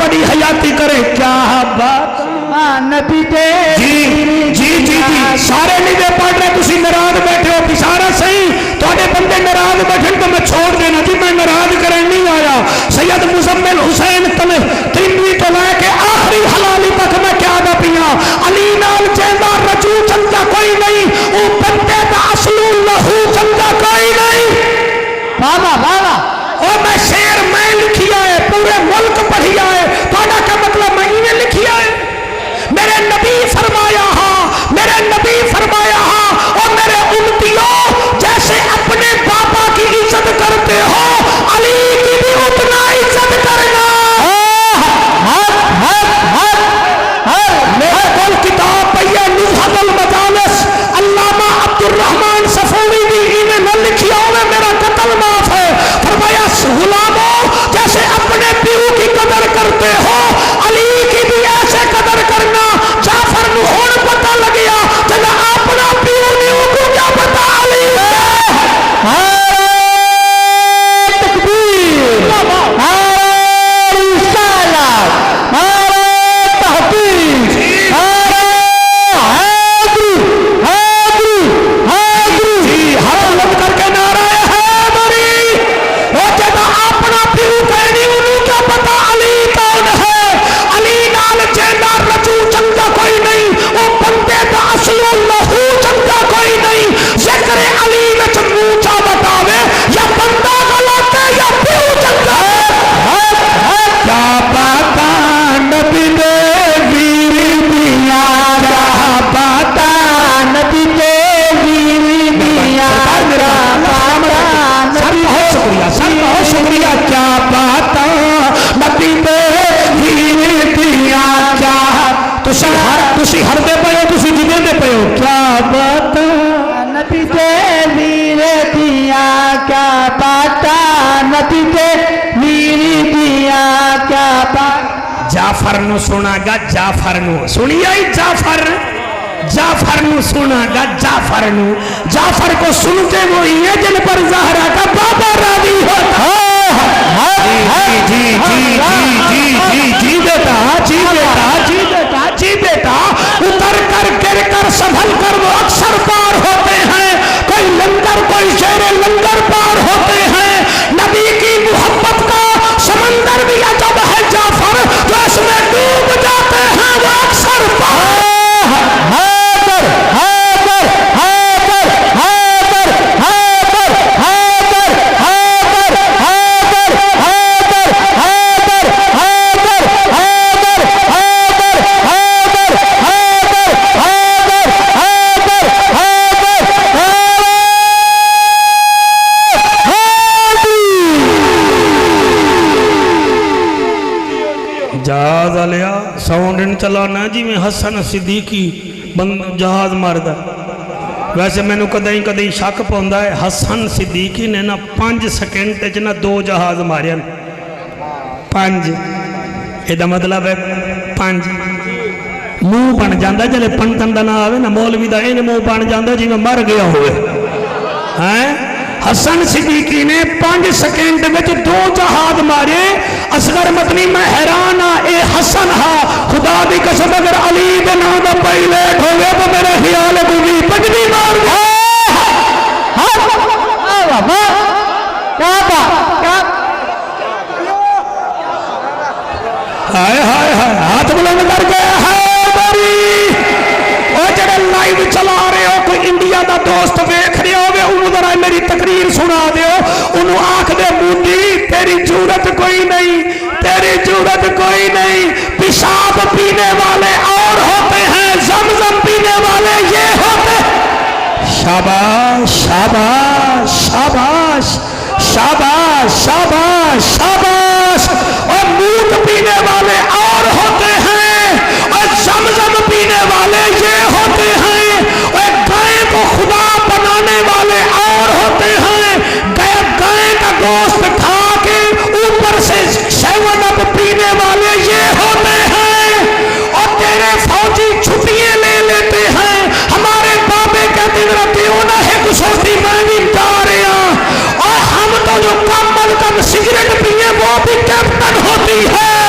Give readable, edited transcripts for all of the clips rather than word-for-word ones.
تھوڑی حیاتی کرے کیا بات نبی دے جی سارے نہیں دے پڑھ رہے تسی ناراض بیٹھے ہو اشارہ صحیح تھوڑے بندے ناراض بیٹھے تو میں چھوڑ دینا جی میں ناراض کرنے نہیں آیا سید مزمل حسین تنوی تو لے کے آخری حلالی تک میں کیا دا پیا علی نال جیندہ رجو چندہ کوئی نہیں او بندے دا اصل لہو چندہ کوئی نہیں بابا بابا او میں شعر میں لکھیا ہے پورے ملک پڑھیا ہے تھوڑا کا مطلب میں نے لکھیا ہے میرے نبی فرمایا ہاں میرے نبی فرمایا ہاں اور میرے امتیوں جیسے اپنے پاپا کی عزت کرتے ہو علی کی بھی اتنا عزت کرنا میرے کول کتاب پہیے نزہت المجالس علامہ عبدالرحمن صفوی بھی انہیں نہ لکھیا ہوئے میرا قتل معاف ہے فرمایا غلاموں جیسے اپنے پیو کی قدر کرتے ہو علی کی بھی ایسے قدر کرنا جعفر نو ہون پتہ لگیا جنہا اپنا پیو نیو کو کیا پتہ علی تکبیر رسالت تحقیق جی ہاتھ لگ کر کے نعرہ حیدری وہ جنہا اپنا پیو کہنی انہوں کیا پتہ علی کون ہے علی نال جیندہ رجو چندہ کوئی نہیں وہ بندے دا اصل لہو چندہ کوئی نہیں ذکر علی وچ موچا بتاوے یا بندہ غلط ہے یا پیو چندہ کیا پتا نبی دے ویر دیا کیا پتا نبی دے ویر دیا سر بہت شکریہ کیا پتا نبی دے ویر دیا کیا تسی ہر دے پہو تسی جدے دے پہو کیا پتا نبی دے ویر دیا کیا پتا نبی دے ویر دیا کیا پتا جعفر نو سنا گا جعفر نو سنی آئی جعفر نو سنا گا جعفر کو سنتے وہی ہے جن پر زہرا کا بابا راضی ہوتا جی بیٹا اتر کر گر کر سنبھل کر وہ اکثر پار ہوتے ہیں کوئی لنگر کوئی شیر لنگر پار ہوتے ہیں نبی کی محبت کا سمندر بھی عجب ہے جعفر جو اس میں ڈوب جاتے ہیں وہ اکثر پار جہاز آلیا ساؤنڈن چلانا جی میں حسن صدیقی جہاز ماردا ویسے میں نے کدیں شک پوندا ہے حسن صدیقی نے نا 5 سیکنڈ جنا 2 جہاز مارے 5 یہ مطلب ہے 5 منہ بن جاندہ جلے پنٹن دا نہ آوے نا مولوی دا این منہ بن جاندہ جی میں مر گیا ہوئے حسن صدیقی نے 5 سیکنڈ میں 2 جہاز مارے اصغر مدنی میں حیران اے حسن ہا خدا دی قسم اگر علی بن آدھا پائلیٹ ہوئے تو میرے خیال بھی پجنی مار ہاتھ بلند کر گیا ہے بری اور جڑے لائیو چلا رہے ہو کوئی انڈیا دا دوست ویکھ رہے ہوگے انہوں ذرا میری تقریر سنا دیو انہوں آنکھ دے موندی تیری جورت کوئی نہیں تیری جورت کوئی نہیں پیشاب پینے والے اور ہوتے ہیں زمزم پینے والے یہ ہوتے شاباش شاباش شاباش شاباش شاباش شاباش اور مونگ پینے والے اور ہوتے ہیں اور زمزم پینے والے یہ ہوتے ہیں اور گائے کو خدا بنانے والے اور ہوتے ہیں گائے کا گوشت کھا کے اوپر سے 7 اپ پینے والے یہ ہوتے ہیں اور تیرے فوجی چھٹیاں لے لیتے ہیں ہمارے بابے کہتے رہتے ہونا ہے کسوٹی میں بھی جا رہے ہیں اور ہم تو جو کم از کم سگریٹ پیئے وہ بھی کیپٹن ہوتی ہے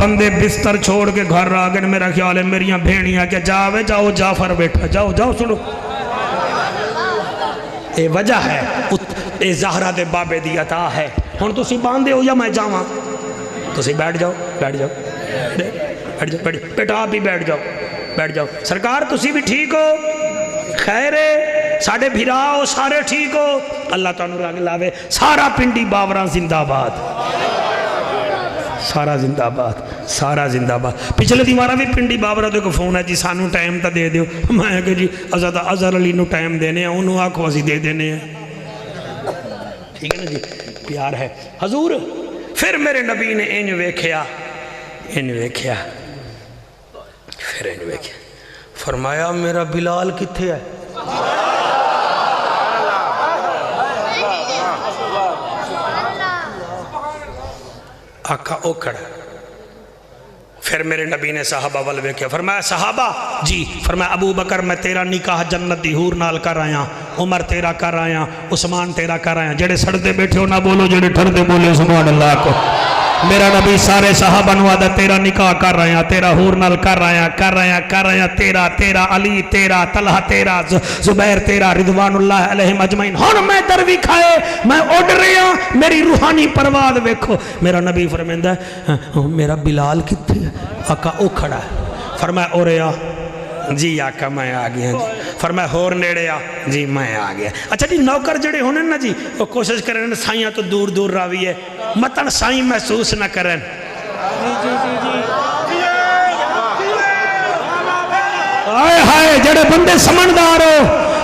بندے بستر چھوڑ کے گھر آ گئے، میرا خیال ہے میریاں بھیڑیاں کہ جاوے جاؤ جعفر بیٹھا، جاؤ جاؤ سنو. اے وجہ ہے، اے زہرہ دے بابے دی عطا ہے. ہن تسی باندھے ہو یا میں جاواں؟ تسی بیٹھ جاؤ بیٹھ جاؤ بیٹھ جاؤ بیٹا آپ بھی بیٹھ جاؤ بیٹھ جاؤ. سرکار تسی بھی ٹھیک ہو؟ خیر ہے، ساڑھے بھیرا ہو سارے ٹھیک ہو؟ اللہ تعالیٰ رنگ لاوے. سارا پنڈی باوراں زندہ باد، سارا زندہ باد، سارا زندہ باد. پچھلے دیوارہ بھی پنڈی بابرہ دے کو فون ہے جی سانو ٹائم تا دے دیو. میں کہ جی اظہر علی نو ٹائم دینے ہیں، انہوں آنکھوں اسی دے دینے ہیں. ٹھیک ہے نا جی، پیار ہے. حضور پھر میرے نبی نے انج ویکھیا پھر انج ویکھیا، فرمایا میرا بلال کتھے ہے؟ آقا او کھڑا. پھر میرے نبی نے صحابہ والوے کیا، فرمایا صحابہ جی، فرمایا ابو بکر میں تیرا نکاح جنت دی حور نال کر آیا، عمر تیرا کر آیا، عثمان تیرا کر آیا. جڑے سڑتے بیٹھے ہو نہ بولو، جڑے ٹھردے بولے سبحان اللہ کو. میرا نبی سارے صحابہ نوادہ تیرا نکاح کر رہا، تیرا حور نال کر رہا، تیرا علی تیرا، طلحہ تیرا، زبیر تیرا، رضوان اللہ علیہم اجمعین. ہن میں دروی کھائے، میں اڑ رہا، میری روحانی پرواز ویکھو. میرا نبی فرمائندا ہے میرا بلال کتھے ہے؟ آقا او کھڑا ہے. فرمایا او رہا جی آقا میں آ گیا. فرمایا ہور نیڑے آ جی میں آ گیا. اچھا جی نوکر جڑے ہونے نا جی وہ کوشش کریں سائیاں تو دور دور راوی ہے، متن سائیں محسوس نہ کریں. آئے ہائے جڑے بندے سمجھدار ہو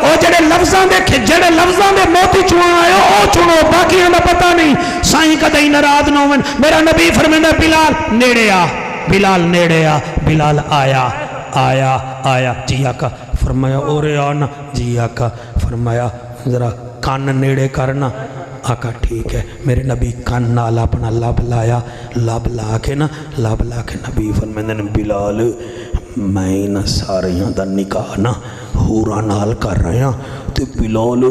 او جڑے لفظاں دے موتی چوان آئے ہو او چنو، باقی ہمیں پتہ نہیں. سائیں کدئی ناراض نہ ہون. میرا نبی فرمائندا بلال نیڑے آ، بلال نیڑے آ. بلال آیا جی آقا. فرمایا اورے آنا جی آقا. فرمایا ذرا کان نیڑے کرنا. آقا ٹھیک ہے. میرے نبی کان نال اپنا لب لا کے نبی فرمائندے نے بلال میں نہ ساریاں دا نکاح نہ حوراں نال کر رہا ہاں. تے بلال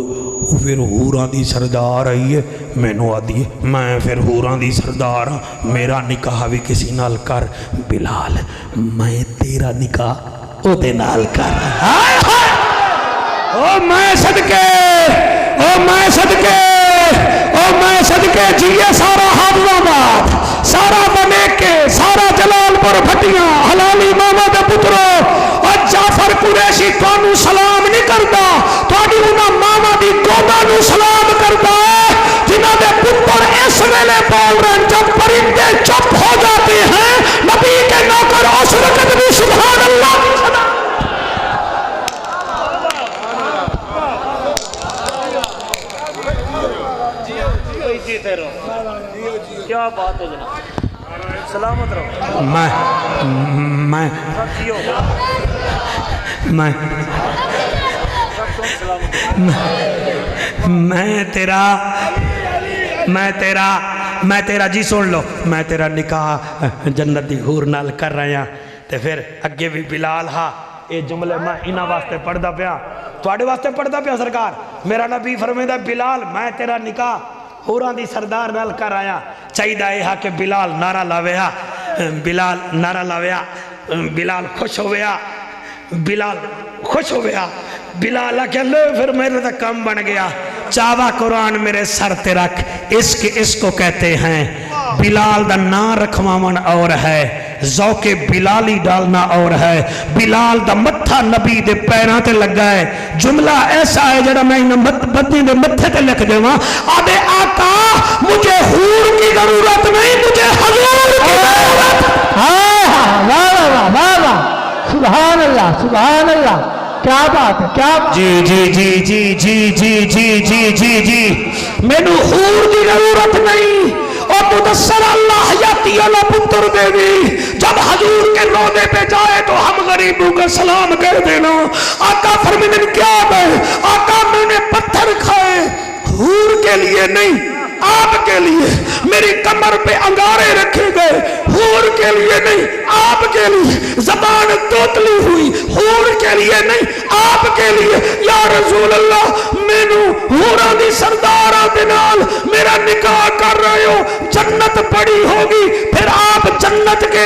پھر حوراں دی سردار آئی ہے، میں نو آدھی ہے میں پھر حوراں دی سردار ہاں، میرا نکاح بھی کسی نال کر. بلال میں تیرا نکاح او دے نال کر رہا. او میں صدقے جیے سارا حافظ آباد، سارا بنیکے، سارا جلال پور بھٹیاں، حلالی ماما دے پترو. اور جعفر قریشی توانو سلام نہیں کرتا، توانی انہاں ماما دی گودا نو سلام کرتا ہے جنہاں دے پتر اس ویلے بول رہے ہیں. جب پرندے چپ ہو جاتے ہیں نبی کے نوکر اس وقت بھی سبحان اللہ کیا بات ہے جناب. سلامت رہو. میں تیرا جی سن لو، میں تیرا نکاح جنت دی حور نال کر رہا. تے پھر اگے بھی بلال ہا اے جملے میں انہاں واسطے پڑھدا پیا، تواڈے واسطے پڑھدا پیا سرکار. میرا نبی فرمائندا بلال میں تیرا نکاح حوراں دی سردار نال کر آیا. چاہیدہ اے ہا کہ بلال نعرہ لاویا، بلال خوش ہویا. بلال آکھیا لو پھر میرے تا کم بن گیا. چاوا قرآن میرے سر تے رکھ، اس کو کہتے ہیں بلال دا نام رکھواون اور ہے، ذوق بلالی ڈالنا اور ہے. بلال دا متھا نبی دے پیران تے لگا ہے. جملہ ایسا ہے جڑا میں بدنی دے متھے تے لکھ دیواں. آدھے آقا مجھے حور کی ضرورت نہیں، مجھے حضور کی ضرورت. واہ سبحان اللہ کیا بات ہے، کیا بات. جی مینو حور دی ضرورت نہیں. اور مدثر اللہ یاتی اللہ پتر دیوی جب حضور کے رونے پہ جائے تو ہم غریبوں کا سلام کر دینا. آقا فرمائیں کیا میں آقا میں نے پتھر کھائے حور کے لیے نہیں، آپ کے لیے. میری کمر پہ انگارے رکھے گئے حور کے لیے نہیں، آپ کے لیے. زبان توتلی ہوئی حور کے لیے نہیں، آپ کے لیے. یا رسول اللہ مینو حوراں دی سرداراں دے نال میرا نکاح کر رہے ہو، جنت پڑی ہوگی پھر آپ جنت کے